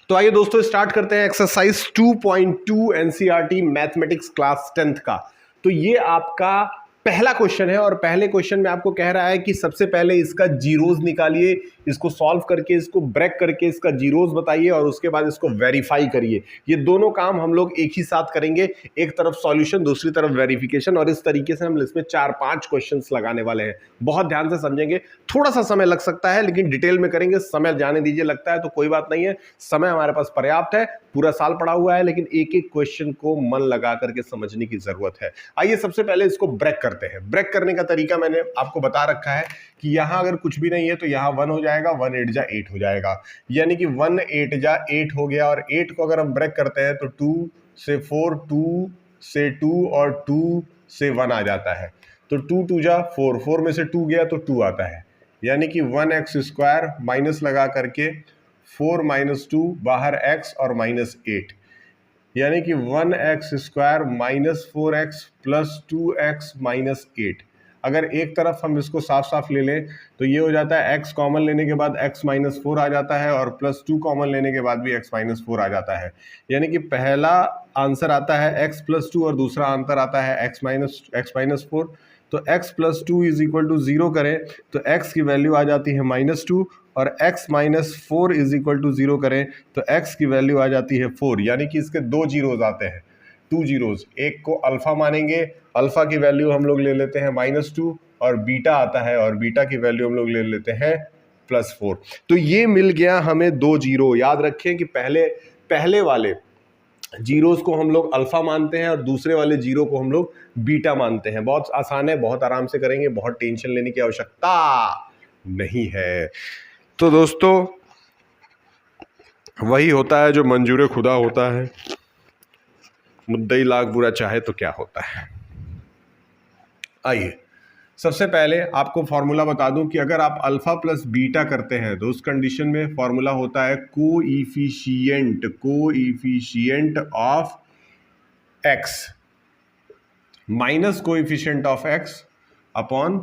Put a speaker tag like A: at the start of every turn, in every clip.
A: तो आइए दोस्तों स्टार्ट करते हैं exercise 2.2 NCERT mathematics class 10th का। तो ये आपका पहला क्वेश्चन है और पहले क्वेश्चन में आपको कह रहा है कि सबसे पहले इसका जीरोज निकालिए, इसको सॉल्व करके इसको ब्रेक करके इसका जीरोज बताइए और उसके बाद इसको वेरीफाई करिए। ये दोनों काम हम लोग एक ही साथ करेंगे, एक तरफ सॉल्यूशन दूसरी तरफ वेरिफिकेशन, और इस तरीके से हम इसमें 4-5 क्वेश्चंस लगाने वाले हैं। बहुत ध्यान से समझेंगे, थोड़ा सा समय लग सकता है लेकिन डिटेल में करेंगे। समय जाने दीजिए, लगता है तो कोई बात नहीं है, समय हमारे पास पर्याप्त है, पूरा साल पड़ा हुआ है, लेकिन एक एक क्वेश्चन को मन लगा करके समझने की जरूरत है। आइए सबसे पहले इसको ब्रेक करते हैं। ब्रेक करने का तरीका मैंने आपको बता रखा है कि यहां अगर कुछ भी नहीं है तो यहां 1 हो जाएगा, 1 8 जा 8 हो जाएगा, यानी कि 1 8 जा 8 हो गया। और 8 को अगर हम ब्रेक करते हैं तो 2 से 4, 2 से 2 और 2 से 1 आ जाता है। तो 2 2 जा 4, 4 में से 2 गया तो 2 आता है, यानी कि 1x² माइनस लगा करके 4 - 2 बाहर x और -8, यानी कि 1x² minus 4x plus 2x minus 8। अगर एक तरफ हम इसको साफ साफ ले लें तो ये हो जाता है x कॉमन लेने के बाद x - 4 आ जाता है और +2 कॉमन लेने के बाद भी x - 4 आ जाता है, यानी कि पहला आंसर आता है x + 2 और दूसरा आंसर आता है x - 4। तो x + 2 = 0 करें तो x की वैल्यू आ जाती है -2 और x - 4 = 0 करें तो x की वैल्यू आ जाती है 4, यानी कि इसके 2 जीरोज आते हैं, 2 जीरोज। एक को अल्फा मानेंगे, अल्फा की वैल्यू हम लोग ले लेते हैं -2 और बीटा आता है और बीटा की वैल्यू हम लोग ले लेते हैं +4। तो ये मिल गया हमें 2 जीरो। याद रखें कि पहले वाले जीरोस को हम लोग अल्फा मानते हैं और दूसरे वाले जीरो को हम लोग बीटा मानते हैं। बहुत आसान है, बहुत आराम से करेंगे, बहुत टेंशन लेने की आवश्यकता नहीं है। तो दोस्तों वही होता है जो मंजूर खुदा होता है, मुद्दई लाख बुरा चाहे तो क्या होता है। आइए सबसे पहले आपको फॉर्मूला बता दूं कि अगर आप अल्फा प्लस बीटा करते हैं तो उस कंडीशन में फॉर्मूला होता है coefficient of x minus coefficient of x upon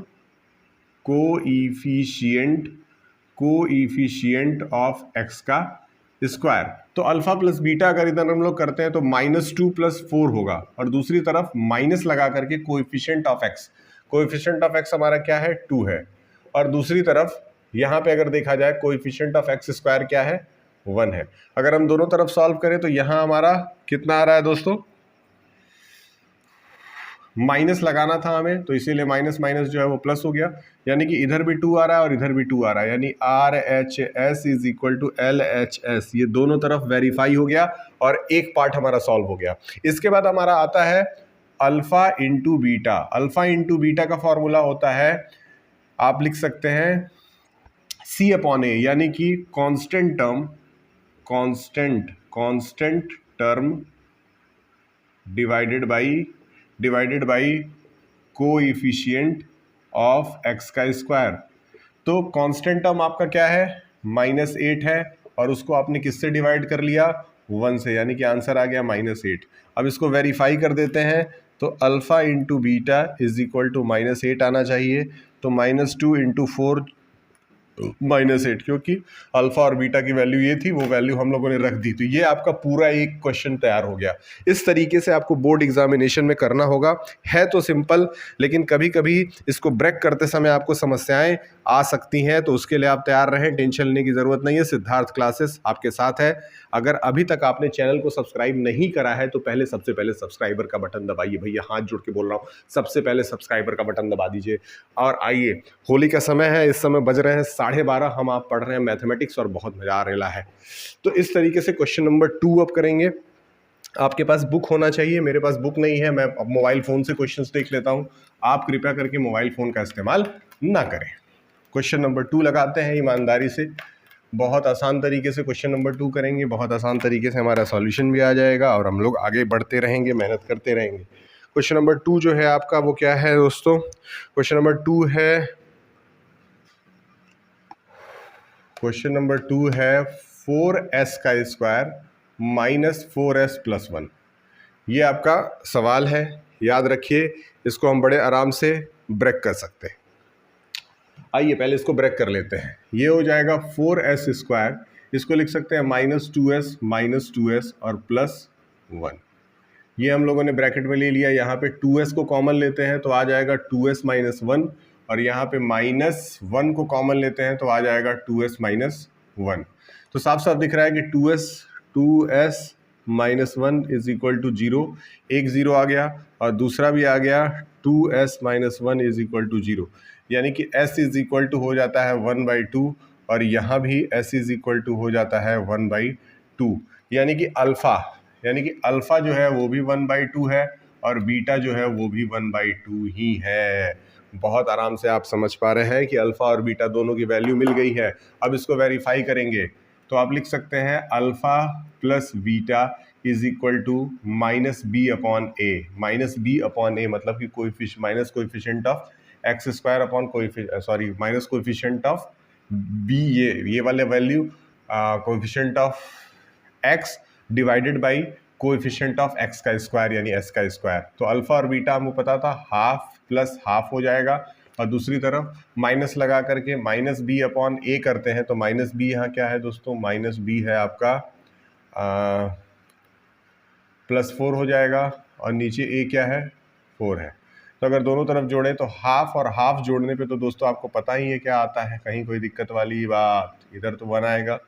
A: coefficient of x का स्क्वायर। तो अल्फा प्लस बीटा अगर इधर हम लोग करते हैं तो -2 + 4 होगा और दूसरी तरफ माइनस लगा करके coefficient of x, coefficient of x हमारा क्या है 2 है, और दूसरी तरफ यहाँ पे अगर देखा जाए कोएफिशिएंट ऑफ एक्स स्क्वायर क्या है 1 है। अगर हम दोनों तरफ सॉल्व करें तो यहाँ हमारा कितना आ रहा है दोस्तों, माइनस लगाना था हमें तो इसीलिए माइनस माइनस जो है वो प्लस हो गया, यानी कि इधर भी 2 आ रहा है और इधर भी 2 आ रहा है, यानी RHS = LHS। ये दोनों तरफ वेरीफाई हो गया और एक पार्ट हमारा सॉल्व हो गया। इसके बाद हमारा आता है alpha into beta. Alpha into beta का फॉर्मूला होता है, आप लिख सकते हैं C/A, यानी कि constant term divided by coefficient of x का स्क्वायर। तो कांस्टेंट टर्म आपका क्या है -8 है और उसको आपने किससे डिवाइड कर लिया 1 से, यानी कि आंसर आ गया -8। अब इसको वेरीफाई कर देते हैं तो अल्फा इंटू बीटा = -8 आना चाहिए। तो -2 × 4 -8, क्योंकि अल्फा और बीटा की वैल्यू ये थी, वो वैल्यू हम लोगों ने रख दी। तो ये आपका पूरा एक क्वेश्चन तैयार हो गया। इस तरीके से आपको बोर्ड एग्जामिनेशन में करना होगा। है तो सिंपल, लेकिन कभी कभी इसको ब्रेक करते समय आपको समस्याएं आ सकती हैं, तो उसके लिए आप तैयार रहें, टेंशन लेने की जरूरत नहीं है। सिद्धार्थ क्लासेस आपके साथ है। अगर अभी तक आपने चैनल को सब्सक्राइब नहीं करा है तो सबसे पहले सब्सक्राइबर का बटन दबाइए। भैया हाथ जोड़ के बोल रहा हूँ, सबसे पहले सब्सक्राइबर का बटन दबा दीजिए। और आइए, होली का समय है, इस समय बज रहे हैं 12:30, हम आप पढ़ रहे हैं मैथमेटिक्स और बहुत मजा आ रहा है। तो इस तरीके से क्वेश्चन नंबर 2 अब करेंगे। आपके पास बुक होना चाहिए, मेरे पास बुक नहीं है, मैं अब मोबाइल फ़ोन से क्वेश्चंस देख लेता हूं। आप कृपया करके मोबाइल फ़ोन का इस्तेमाल ना करें। क्वेश्चन नंबर 2 लगाते हैं ईमानदारी से। बहुत आसान तरीके से क्वेश्चन नंबर 2 करेंगे, बहुत आसान तरीके से हमारा सॉल्यूशन भी आ जाएगा और हम लोग आगे बढ़ते रहेंगे, मेहनत करते रहेंगे। क्वेश्चन नंबर 2 जो है आपका वो क्या है दोस्तों, क्वेश्चन नंबर 2 है 4s का स्क्वायर माइनस 4s + 1। ये आपका सवाल है, याद रखिए। इसको हम बड़े आराम से ब्रेक कर सकते हैं। आइए पहले इसको ब्रेक कर लेते हैं। ये हो जाएगा 4s² इसको लिख सकते हैं -2s और +1। ये हम लोगों ने ब्रैकेट में ले लिया। यहाँ पे 2s को कॉमन लेते हैं तो आ जाएगा 2s - 1, और यहाँ पे -1 को कॉमन लेते हैं तो आ जाएगा 2s - 1। तो साफ साफ दिख रहा है कि 2s - 1 इज इक्वल टू 0, एक 0 आ गया और दूसरा भी आ गया 2s - 1 इज इक्वल टू 0, यानी कि s इज इक्वल टू हो जाता है 1/2, और यहाँ भी s इज इक्वल टू हो जाता है 1/2, यानी कि अल्फा जो है वो भी 1/2 है और बीटा जो है वो भी 1/2 ही है। बहुत आराम से आप समझ पा रहे हैं कि अल्फा और बीटा दोनों की वैल्यू मिल गई है। अब इसको वेरीफाई करेंगे तो आप लिख सकते हैं alpha plus beta is equal to -b/a। -b/a मतलब कि minus coefficient of x square upon minus coefficient of b, ये वाले value coefficient of x divided by coefficient of x का स्क्वायर यानी एस का स्क्वायर। तो अल्फा और beta हमको पता था हाफ प्लस हाफ हो जाएगा, और दूसरी तरफ माइनस लगा करके -b/a करते हैं तो -b यहाँ क्या है दोस्तों, -b है आपका +4 हो जाएगा, और नीचे a क्या है, 4 है। तो अगर दोनों तरफ जोड़ें तो हाफ और हाफ जोड़ने पे तो दोस्तों आपको पता ही है क्या आता है, कहीं कोई दिक्कत वाली बात, इधर तो 1 आएगा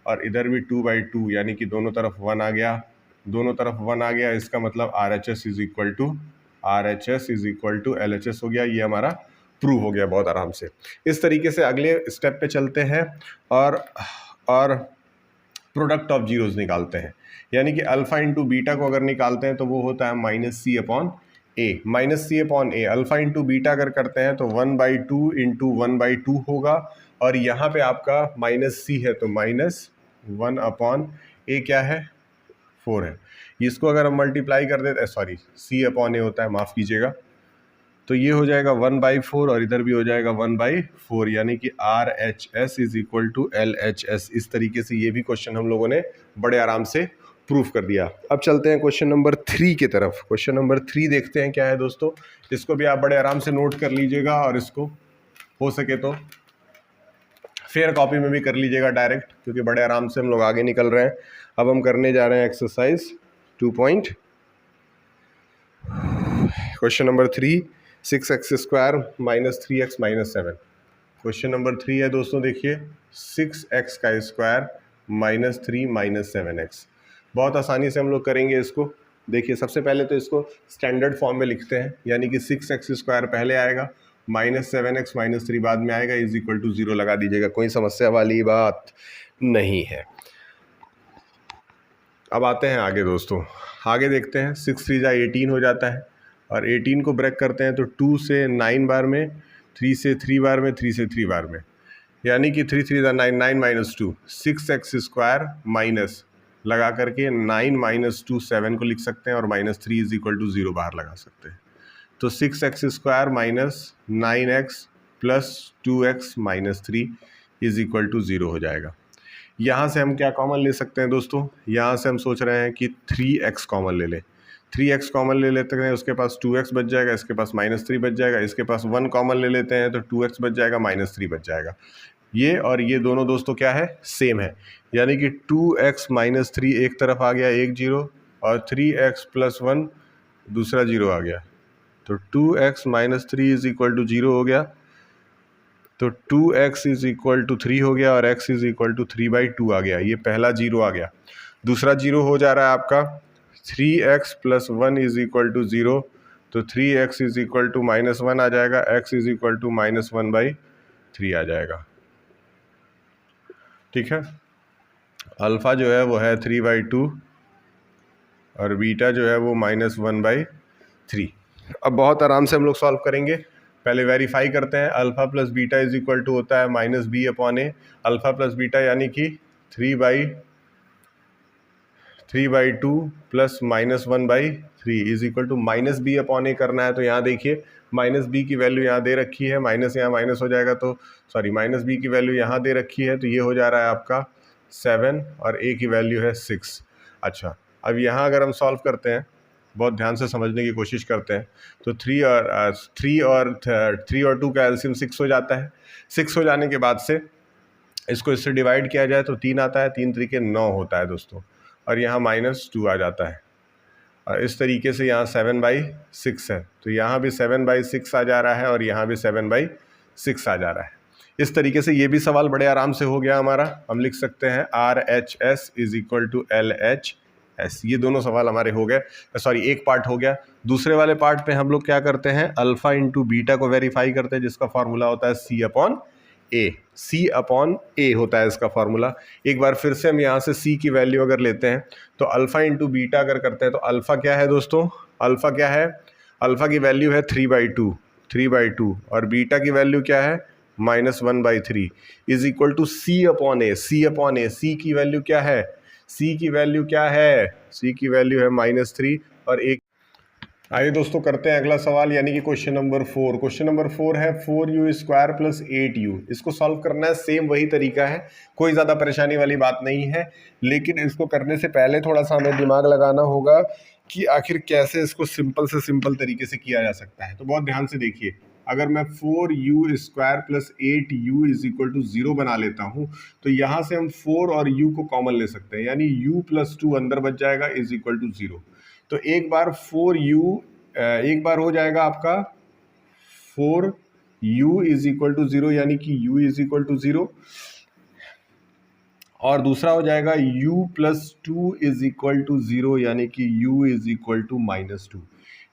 A: और इधर भी 2/2, यानी कि दोनों तरफ 1 आ गया, दोनों तरफ 1 आ गया, इसका मतलब RHS is equal to LHS हो गया। ये हमारा प्रूव हो गया बहुत आराम से। इस तरीके से अगले स्टेप पे चलते हैं और प्रोडक्ट ऑफ जीरोस निकालते हैं, यानी कि अल्फा इंटू बीटा को अगर निकालते हैं तो वो होता है -c/a। अल्फा इंटू बीटा अगर करते हैं तो 1/2 इंटू 1/2 होगा, और यहाँ पे आपका -c है तो -1/a क्या है, 4 है। इसको अगर हम मल्टीप्लाई कर देते c/a होता है, माफ़ कीजिएगा, तो ये हो जाएगा 1/4 और इधर भी हो जाएगा 1/4, यानी कि RHS is equal to LHS। इस तरीके से ये भी क्वेश्चन हम लोगों ने बड़े आराम से प्रूफ कर दिया। अब चलते हैं क्वेश्चन नंबर 3 की तरफ। क्वेश्चन नंबर 3 देखते हैं क्या है दोस्तों। इसको भी आप बड़े आराम से नोट कर लीजिएगा और इसको हो सके तो फेयर कॉपी में भी कर लीजिएगा डायरेक्ट, क्योंकि बड़े आराम से हम लोग आगे निकल रहे हैं। अब हम करने जा रहे हैं exercise 2 point question number 3, 6x² - 3x - 7। Question number 3 है दोस्तों, देखिए 6x² - 3 - 7x। बहुत आसानी से हम लोग करेंगे इसको। देखिए सबसे पहले तो इसको स्टैंडर्ड फॉर्म में लिखते हैं, यानी कि 6x² पहले आएगा, -7x - 3 बाद में आएगा, इज इक्वल टू 0 लगा दीजिएगा, कोई समस्या वाली बात नहीं है। अब आते हैं आगे दोस्तों, आगे देखते हैं। 6 3 जा 18 हो जाता है, और 18 को ब्रेक करते हैं तो 2 से 9 बार में, 3 से 3 बार में, 3 से 3 बार में, यानी कि 3 3 जा 9, 9 - 2, 6x² माइनस लगा करके 9 - 2 7 को लिख सकते हैं, और -3 इज इक्वल टू 0 बाहर लगा सकते हैं। तो 6x² minus 9x plus 2x - 3 is equal to 0 हो जाएगा। यहाँ से हम क्या कॉमन ले सकते हैं दोस्तों, यहाँ से हम सोच रहे हैं कि 3x कॉमन ले लें। 3x कॉमन ले लेते हैं, उसके पास 2x बच जाएगा, इसके पास -3 बच जाएगा, इसके पास 1 कॉमन ले लेते हैं तो 2x बच जाएगा, -3 बच जाएगा। ये और ये दोनों दोस्तों क्या है, सेम है, यानी कि 2x - 3 एक तरफ आ गया, एक 0, और 3x + 1 दूसरा 0 आ गया, तो 2x - 3 इज इक्वल टू 0 हो गया, तो 2x इज इक्वल टू 3 हो गया, और x इज इक्वल टू 3/2 आ गया। ये पहला 0 आ गया। दूसरा 0 हो जा रहा है आपका 3x + 1 इज इक्वल टू 0, तो 3x इज इक्वल टू -1 आ जाएगा, x इज इक्वल टू -1/3 आ जाएगा। ठीक है, अल्फ़ा जो है वो है 3/2 और बीटा जो है वो -1/3। अब बहुत आराम से हम लोग सॉल्व करेंगे। पहले वेरीफाई करते हैं, alpha plus beta is equal to होता है -b/a। अल्फ़ा प्लस बीटा यानी कि 3/2 plus -1/3 is equal to -b/a करना है। तो यहाँ देखिए -b की वैल्यू यहाँ दे रखी है, माइनस यहाँ माइनस हो जाएगा, तो -b की वैल्यू यहाँ दे रखी है, तो ये हो जा रहा है आपका 7 और a की वैल्यू है 6। अच्छा, अब यहाँ अगर हम सॉल्व करते हैं, बहुत ध्यान से समझने की कोशिश करते हैं, तो 3 और 2 का एलसीएम 6 हो जाता है। 6 हो जाने के बाद से इसको इससे डिवाइड किया जाए तो 3 आता है, 3 तरीके 9 होता है दोस्तों, और यहाँ -2 आ जाता है। और इस तरीके से यहाँ 7/6 है, तो यहाँ भी 7/6 आ जा रहा है और यहाँ भी 7/6 आ जा रहा है। इस तरीके से ये भी सवाल बड़े आराम से हो गया हमारा। हम लिख सकते हैं RHS = LHS। ये दोनों सवाल हमारे हो गए, सॉरी एक पार्ट हो गया। दूसरे वाले पार्ट पे हम लोग क्या करते हैं, अल्फा इंटू बीटा को वेरीफाई करते हैं, जिसका फॉर्मूला होता है C/A होता है इसका फॉर्मूला। एक बार फिर से हम यहाँ से C की वैल्यू अगर लेते हैं तो अल्फा इंटू बीटा अगर करते हैं तो अल्फा क्या है दोस्तों, अल्फा क्या है, अल्फा की वैल्यू है 3/2 और बीटा की वैल्यू क्या है -1/3 = C/A। C की वैल्यू क्या है, C की वैल्यू क्या है, C की वैल्यू है -3 और एक। आइए दोस्तों करते हैं अगला सवाल, यानी कि क्वेश्चन नंबर 4। क्वेश्चन नंबर 4 है 4u² + 8u। इसको सॉल्व करना है, सेम वही तरीका है, कोई ज़्यादा परेशानी वाली बात नहीं है। लेकिन इसको करने से पहले थोड़ा सा हमें दिमाग लगाना होगा कि आखिर कैसे इसको सिंपल से सिंपल तरीके से किया जा सकता है। तो बहुत ध्यान से देखिए, अगर मैं 4u² + 8u = 0 बना लेता हूँ तो यहाँ से हम 4 और u को कॉमन ले सकते हैं, यानी u + 2 अंदर बच जाएगा = 0। तो एक बार 4u एक बार हो जाएगा आपका 4u = 0, यानी कि u = 0, और दूसरा हो जाएगा u + 2 = 0, यानी कि u = -2,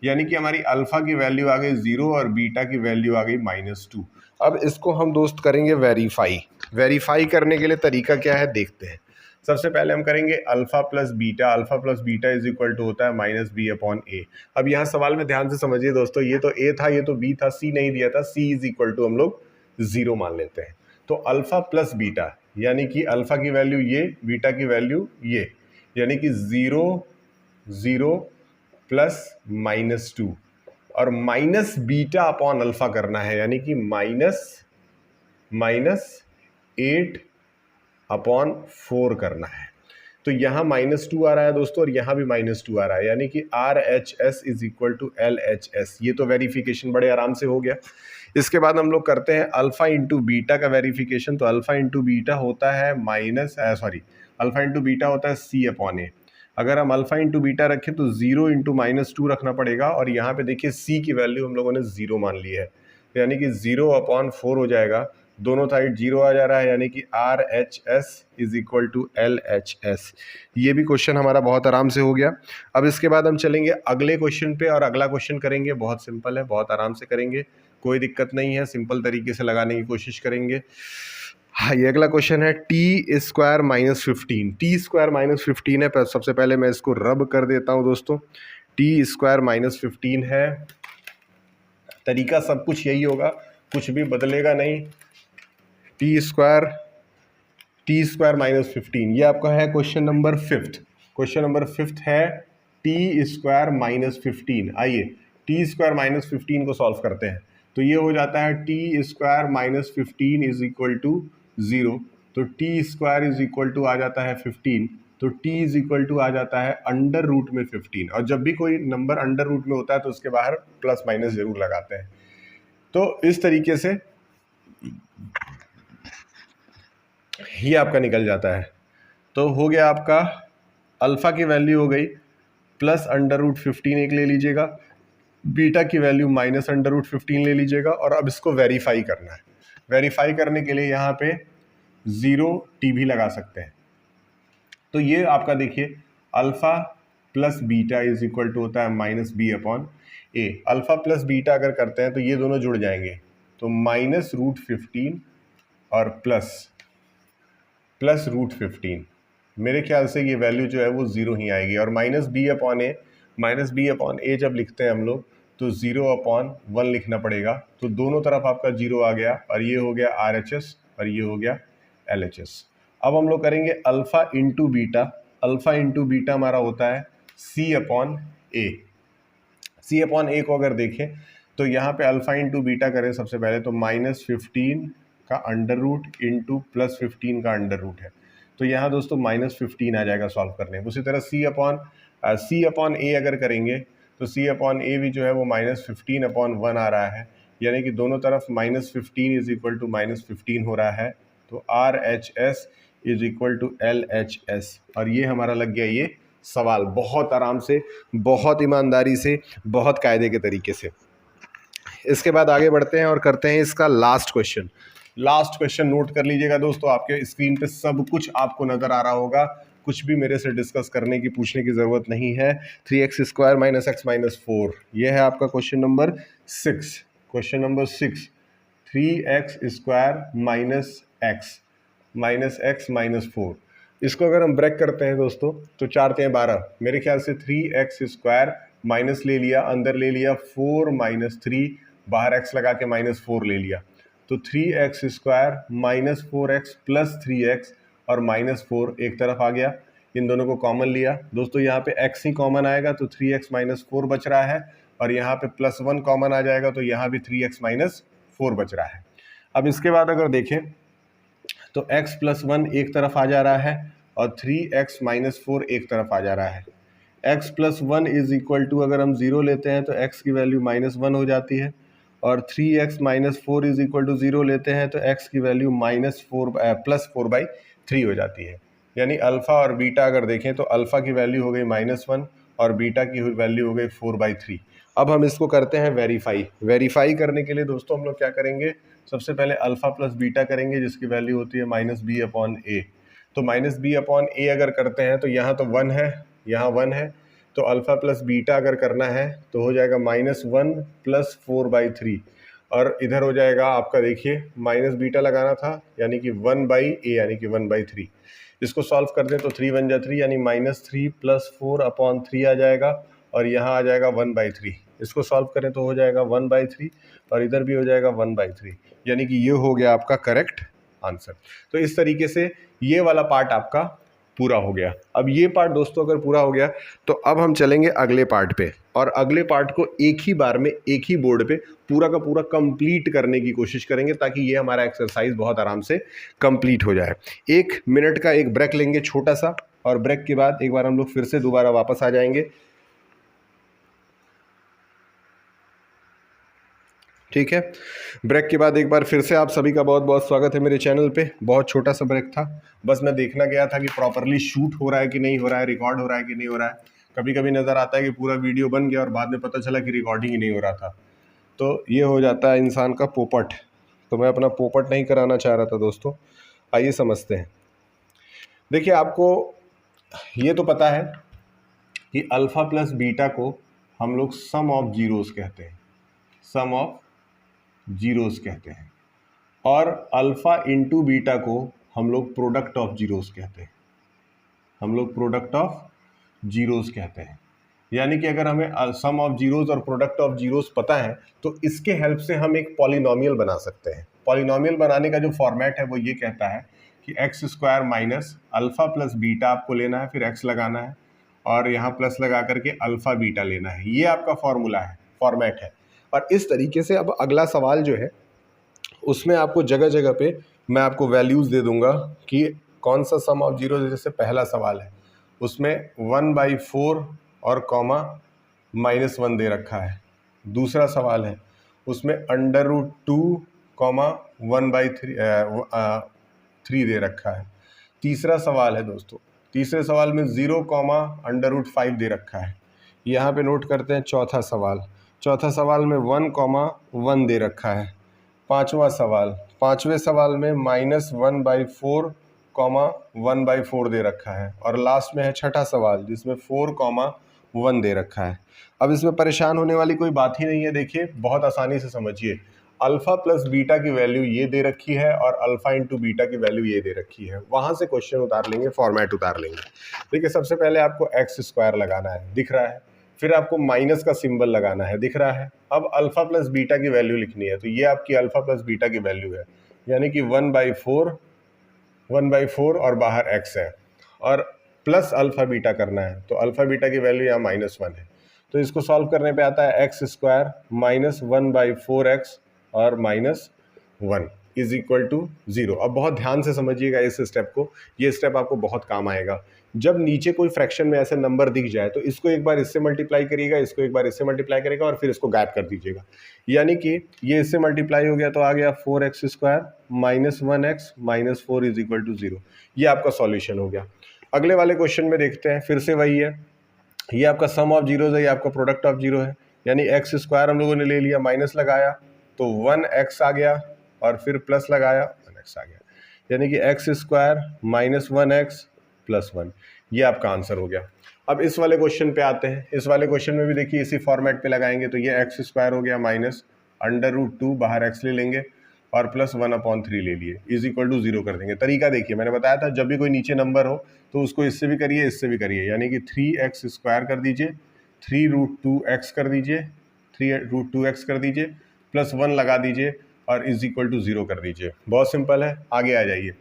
A: यानी कि हमारी अल्फा की वैल्यू आ गई 0 और बीटा की वैल्यू आ गई -2। अब इसको हम दोस्त करेंगे वेरीफाई करने के लिए तरीका क्या है देखते हैं। सबसे पहले हम करेंगे अल्फा प्लस बीटा = होता है -b/a। अब यहाँ सवाल में ध्यान से समझिए दोस्तों, ये तो a था, ये तो b था, c नहीं दिया था, c = हम लोग 0 मान लेते हैं। तो अल्फा प्लस बीटा, यानी कि अल्फा की वैल्यू ये, बीटा की वैल्यू ये, यानी कि 0 0 प्लस -2 और माइनस बीटा अपॉन अल्फा करना है, यानी कि -8/4 करना है। तो यहाँ -2 आ रहा है दोस्तों और यहाँ भी -2 आ रहा है, यानी कि RHS = LHS। ये तो वेरिफिकेशन बड़े आराम से हो गया। इसके बाद हम लोग करते हैं अल्फा इंटू बीटा का वेरिफिकेशन। तो अल्फा इंटू बीटा होता है अल्फा इंटू बीटा होता है C/A। अगर हम अल्फा इंटू बीटा रखें तो 0 × -2 रखना पड़ेगा, और यहाँ पे देखिए C की वैल्यू हम लोगों ने 0 मान ली है, यानी कि 0/4 हो जाएगा। दोनों साइड 0 आ जा रहा है, यानी कि RHS = LHS। ये भी क्वेश्चन हमारा बहुत आराम से हो गया। अब इसके बाद हम चलेंगे अगले क्वेश्चन पे, और अगला क्वेश्चन करेंगे, बहुत सिंपल है, बहुत आराम से करेंगे, कोई दिक्कत नहीं है, सिंपल तरीके से लगाने की कोशिश करेंगे। हाँ, ये अगला क्वेश्चन है t² - 15। t² - 15 है, सबसे पहले मैं इसको रब कर देता हूँ दोस्तों। t² - 15 है, तरीका सब कुछ यही होगा, कुछ भी बदलेगा नहीं। t² - 15, ये आपका है question number 5th। Question number 5th है t² - 15। आइए t² - 15 को सॉल्व करते हैं। तो ये हो जाता है t² - 15 = 0, तो t² आ जाता है 15, तो t आ जाता है √15। और जब भी कोई नंबर अंडर रूट में होता है तो उसके बाहर प्लस माइनस जरूर लगाते हैं। तो इस तरीके से ये आपका निकल जाता है। तो हो गया आपका, अल्फा की वैल्यू हो गई +√15 एक ले लीजिएगा, बीटा की वैल्यू -√15 ले लीजिएगा, और अब इसको वेरीफाई करना है। वेरीफाई करने के लिए यहाँ पे 0t भी लगा सकते हैं। तो ये आपका देखिए अल्फा प्लस बीटा = होता है -b/a। अल्फा प्लस बीटा अगर करते हैं तो ये दोनों जुड़ जाएंगे, तो -√15 और प्लस √15। मेरे ख्याल से ये वैल्यू जो है वो 0 ही आएगी। और -b/a जब लिखते हैं हम लोग तो 0/1 लिखना पड़ेगा। तो दोनों तरफ आपका 0 आ गया, और ये हो गया RHS और ये हो गया LHS। अब हम लोग करेंगे alpha into beta. Alpha into beta हमारा होता है C/A। C/A को अगर देखें तो यहाँ पे अल्फा इंटू बीटा करें सबसे पहले, तो -15 का अंडर रूट इंटू +15 का अंडर रूट है, तो यहाँ दोस्तों -15 आ जाएगा सॉल्व करने। उसी तरह C/A अगर करेंगे तो C/A भी जो है वो -15/1 आ रहा है, यानी कि दोनों तरफ -15 = -15 हो रहा है। तो RHS is equal to LHS। और ये हमारा लग गया ये सवाल, बहुत आराम से, बहुत ईमानदारी से, बहुत कायदे के तरीके से। इसके बाद आगे बढ़ते हैं और करते हैं इसका last question. Last question note कर लीजिएगा दोस्तों, आपके स्क्रीन पे सब कुछ आपको नजर आ रहा होगा, कुछ भी मेरे से डिस्कस करने की, पूछने की जरूरत नहीं है। 3x² - x - 4, ये है आपका question number 6। Question number 6, 3x² - x - 4। इसको अगर हम ब्रेक करते हैं दोस्तों तो 4 × 12, मेरे ख्याल से 3x² माइनस ले लिया, अंदर ले लिया 4 - 3, बाहर x लगा के -4 ले लिया, तो 3x² - 4x + 3x और -4 एक तरफ आ गया। इन दोनों को कॉमन लिया दोस्तों, यहाँ पे x ही कॉमन आएगा तो 3x - 4 बच रहा है, और यहाँ पे +1 कॉमन आ जाएगा तो यहाँ भी 3x - 4 बच रहा है। अब इसके बाद अगर देखें तो x + 1 एक तरफ आ जा रहा है और 3x - 4 एक तरफ आ जा रहा है। x + 1 इज इक्वल टू, अगर हम 0 लेते हैं तो x की वैल्यू -1 हो जाती है, और 3x - 4 इज इक्वल टू 0 लेते हैं तो x की वैल्यू +4/3 हो जाती है। यानी अल्फ़ा और बीटा अगर देखें तो अल्फ़ा की वैल्यू हो गई -1 और बीटा की वैल्यू हो गई 4/3। अब हम इसको करते हैं वेरीफाई। वेरीफाई करने के लिए दोस्तों हम लोग क्या करेंगे, सबसे पहले अल्फ़ा प्लस बीटा करेंगे जिसकी वैल्यू होती है -b/a। तो -b/a अगर करते हैं तो यहाँ तो 1 है, यहाँ 1 है, तो अल्फ़ा प्लस बीटा अगर करना है तो हो जाएगा -1 + 4/3, और इधर हो जाएगा आपका, देखिए माइनस बीटा लगाना था यानी कि 1/a यानी कि 1/3। इसको सॉल्व कर दें तो 3 × 1 = 3 यानी -3 + 4/3 आ जाएगा, और यहाँ आ जाएगा 1/3। इसको सॉल्व करें तो हो जाएगा 1/3, और इधर भी हो जाएगा 1/3, यानी कि ये हो गया आपका करेक्ट आंसर। तो इस तरीके से ये वाला पार्ट आपका पूरा हो गया। अब ये पार्ट दोस्तों अगर पूरा हो गया तो अब हम चलेंगे अगले पार्ट पे, और अगले पार्ट को एक ही बार में एक ही बोर्ड पे पूरा का पूरा कंप्लीट करने की कोशिश करेंगे, ताकि ये हमारा एक्सरसाइज बहुत आराम से कंप्लीट हो जाए। 1 मिनट का एक ब्रेक लेंगे छोटा सा, और ब्रेक के बाद एक बार हम लोग फिर से दोबारा वापस आ जाएंगे। ठीक है, ब्रेक के बाद एक बार फिर से आप सभी का बहुत बहुत स्वागत है मेरे चैनल पे। बहुत छोटा सा ब्रेक था, बस मैं देखना गया था कि प्रॉपरली शूट हो रहा है कि नहीं हो रहा है, रिकॉर्ड हो रहा है कि नहीं हो रहा है। कभी कभी नज़र आता है कि पूरा वीडियो बन गया और बाद में पता चला कि रिकॉर्डिंग ही नहीं हो रहा था, तो ये हो जाता है इंसान का पोपट। तो मैं अपना पोपट नहीं कराना चाह रहा था दोस्तों। आइए समझते हैं। देखिए, आपको ये तो पता है कि अल्फ़ा प्लस बीटा को हम लोग सम ऑफ जीरोस कहते हैं, सम ऑफ जीरोस कहते हैं, और अल्फ़ा इंटू बीटा को हम लोग प्रोडक्ट ऑफ जीरोस कहते हैं, हम लोग प्रोडक्ट ऑफ जीरोस कहते हैं। यानी कि अगर हमें सम ऑफ जीरोस और प्रोडक्ट ऑफ जीरोस पता है तो इसके हेल्प से हम एक पॉलिनोमियल बना सकते हैं। पॉलिनोमियल बनाने का जो फॉर्मेट है वो ये कहता है कि x² minus alpha plus beta आपको लेना है, फिर x लगाना है और यहाँ प्लस लगा करके अल्फ़ा बीटा लेना है। ये आपका फॉर्मूला है, फॉर्मेट है। और इस तरीके से अब अगला सवाल जो है उसमें आपको जगह जगह पे मैं आपको वैल्यूज़ दे दूंगा कि कौन सा सम ऑफ जीरो। जैसे पहला सवाल है उसमें 1/4 और कॉमा -1 दे रखा है। दूसरा सवाल है उसमें √2 कॉमा 1/3 दे रखा है। तीसरा सवाल है दोस्तों, तीसरे सवाल में 0 कॉमा √5 दे रखा है। यहाँ पे नोट करते हैं चौथा सवाल। चौथा सवाल में 1 कॉमा 1 दे रखा है। पांचवा सवाल, पांचवें सवाल में -1/4 कॉमा 1/4 दे रखा है। और लास्ट में है छठा सवाल जिसमें 4 कॉमा 1 दे रखा है। अब इसमें परेशान होने वाली कोई बात ही नहीं है। देखिए, बहुत आसानी से समझिए, अल्फ़ा प्लस बीटा की वैल्यू ये दे रखी है और अल्फ़ा इंटू बीटा की वैल्यू ये दे रखी है। वहाँ से क्वेश्चन उतार लेंगे, फॉर्मेट उतार लेंगे। देखिए, सबसे पहले आपको x² लगाना है, दिख रहा है। फिर आपको माइनस का सिंबल लगाना है, दिख रहा है। अब अल्फ़ा प्लस बीटा की वैल्यू लिखनी है, तो ये आपकी अल्फ़ा प्लस बीटा की वैल्यू है, यानी कि 1/4 और बाहर x है, और प्लस अल्फ़ा बीटा करना है, तो अल्फ़ा बीटा की वैल्यू यहाँ -1 है। तो इसको सॉल्व करने पे आता है x² माइनस 1/4x और -1 इज इक्वल टू 0। अब बहुत ध्यान से समझिएगा इस स्टेप को, ये स्टेप आपको बहुत काम आएगा। जब नीचे कोई फ्रैक्शन में ऐसे नंबर दिख जाए तो इसको एक बार इससे मल्टीप्लाई करिएगा, इसको एक बार इससे मल्टीप्लाई करेगा और फिर इसको गायब कर दीजिएगा। यानी कि ये इससे मल्टीप्लाई हो गया तो आ गया 4x² minus 1x minus 4 is equal to 0। ये आपका सॉल्यूशन हो गया। अगले वाले क्वेश्चन में देखते हैं, फिर से वही है, ये आपका सम ऑफ जीरोज है, ये आपका प्रोडक्ट ऑफ जीरो है। यानी x² हम लोगों ने ले लिया, माइनस लगाया तो 1x आ गया और फिर प्लस लगाया 1x आ गया। यानी कि x² माइनस 1x प्लस 1, ये आपका आंसर हो गया। अब इस वाले क्वेश्चन पे आते हैं। इस वाले क्वेश्चन में भी देखिए इसी फॉर्मेट पे लगाएंगे तो ये x² हो गया माइनस √2, बाहर x ले लेंगे और प्लस 1/3 ले लिए, इज इक्वल टू 0 कर देंगे। तरीका देखिए, मैंने बताया था जब भी कोई नीचे नंबर हो तो उसको इससे भी करिए, इससे भी करिए। यानी कि 3x² कर दीजिए, 3√2x कर दीजिए, 3√2x कर दीजिए, प्लस 1 लगा दीजिए और इज इक्वल टू 0 कर दीजिए। बहुत सिंपल है। आगे आ जाइए,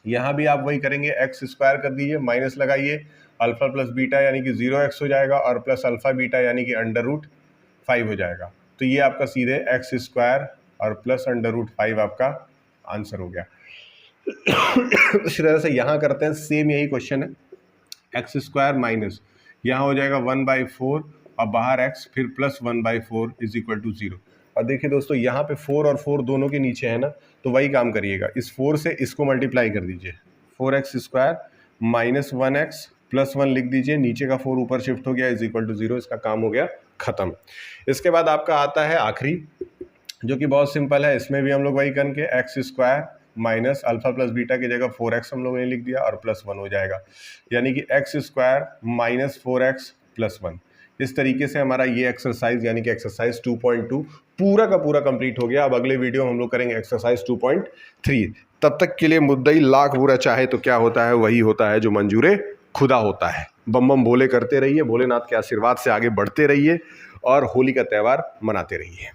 A: यहाँ भी आप वही करेंगे, x² कर दीजिए, माइनस लगाइए, अल्फा प्लस बीटा यानी कि 0x हो जाएगा और प्लस अल्फा बीटा यानी कि √5 हो जाएगा। तो ये आपका सीधे x² और प्लस √5 आपका आंसर हो गया। इस तरह से यहाँ करते हैं, सेम यही क्वेश्चन है, x² माइनस यहाँ हो जाएगा 1/4 और बाहर x फिर प्लस 1/4 इज इक्वल टू 0। और देखिए दोस्तों, यहाँ पे 4 और 4 दोनों के नीचे है ना, तो वही काम करिएगा, इस 4 से इसको मल्टीप्लाई कर दीजिए, 4x² माइनस 1x प्लस 1 लिख दीजिए, नीचे का 4 ऊपर शिफ्ट हो गया इज इक्वल टू 0। इसका काम हो गया खत्म। इसके बाद आपका आता है आखिरी, जो कि बहुत सिंपल है। इसमें भी हम लोग वही करके x² minus alpha plus beta की जगह 4x हम लोगों ने लिख दिया और प्लस 1 हो जाएगा। यानी कि x² माइनस 4x प्लस 1। इस तरीके से हमारा ये एक्सरसाइज यानी कि एक्सरसाइज 2.2 पूरा का पूरा कंप्लीट हो गया। अब अगले वीडियो में हम लोग करेंगे एक्सरसाइज 2.3। तब तक के लिए मुद्दई लाख बुरा चाहे तो क्या होता है, वही होता है जो मंजूरे खुदा होता है। बम बम बोले करते रहिए, भोलेनाथ के आशीर्वाद से आगे बढ़ते रहिए और होली का त्यौहार मनाते रहिए।